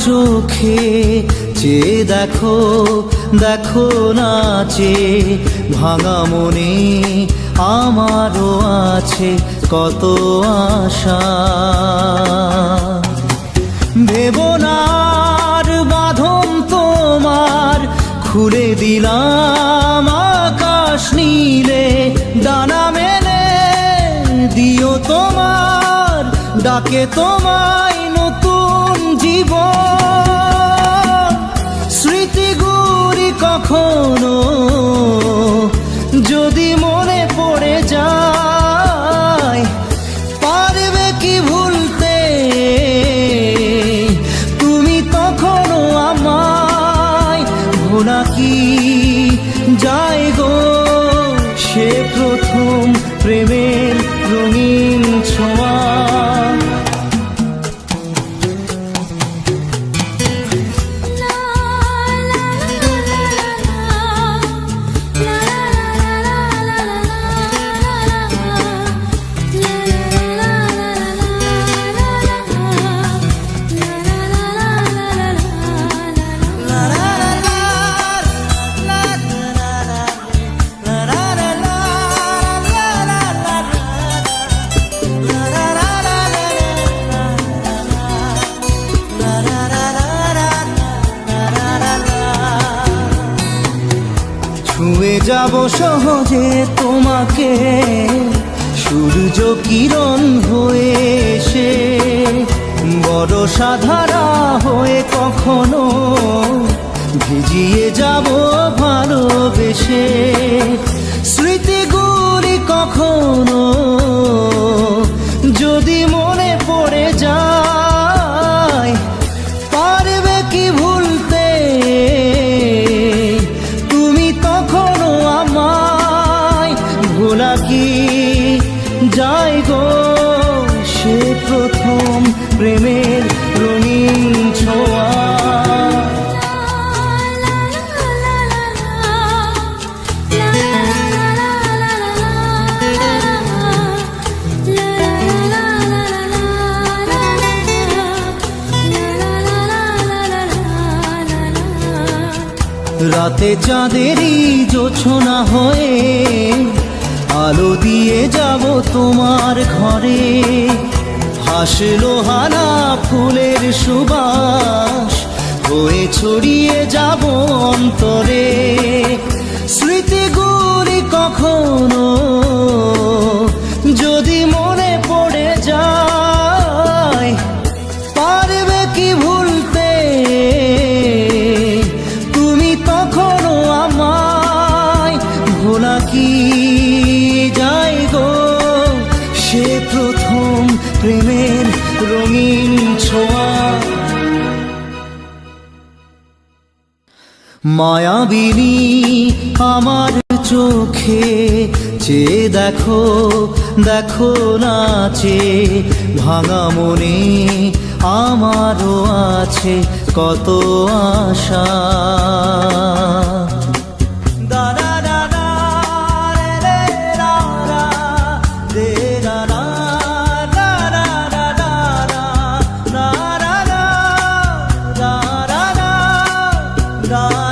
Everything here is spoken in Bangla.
চোখে চেয়ে দেখো, দেখো নাচে ভাঙা মনে আমারও আছে কত আশা। ভেবো না আর বাঁধন তোমার, খুলে দিলাম আকাশ নীলে, ডানা মেলে দিও তোমার ডাকে তোমায় নতুন জীবন। স্মৃতিগুলি কখনো যদি মনে পড়ে যায়, পারবে কি ভুলতে তুমি তখনও আমায়? ভোলা কি যায় গো সে প্রথম প্রেমের রঙিন ছোঁয়া। ছুঁয়ে যাব সহজে তোমাকে সূর্য কিরণ হয়ে এসে, বরষা ধারা হয়ে কখনো ভিজিয়ে যাব ভালোবেসে। স্মৃতিগুলি কখনো যদি মনে পড়ে যায়, পারবে কি ভুলতে তুমি তখনও আমায়? ভোলা কি যায় গো সে প্রথম প্রেমের রঙিন ছোঁয়া। রাতে চাঁদেরই জোছনা হয়ে আলো দিয়ে যাব তোমার ঘরে, হাসলো হানা ফুলের সুবাস হয়ে ছড়িয়ে যাব অন্তরে। স্মৃতিগুলি কখনো যদি মনে পড়ে যায়, পারবে কি ভুলতে তুমি তখনও আমায়? ভোলা কি যায় গো সে প্রথম প্রেমের রঙিন ছোঁয়া। মায়াবিনী আমার চোখে চেয়ে দেখো, দেখো নাচে ভাঙা মনে আমারও আছে কত আশা। Da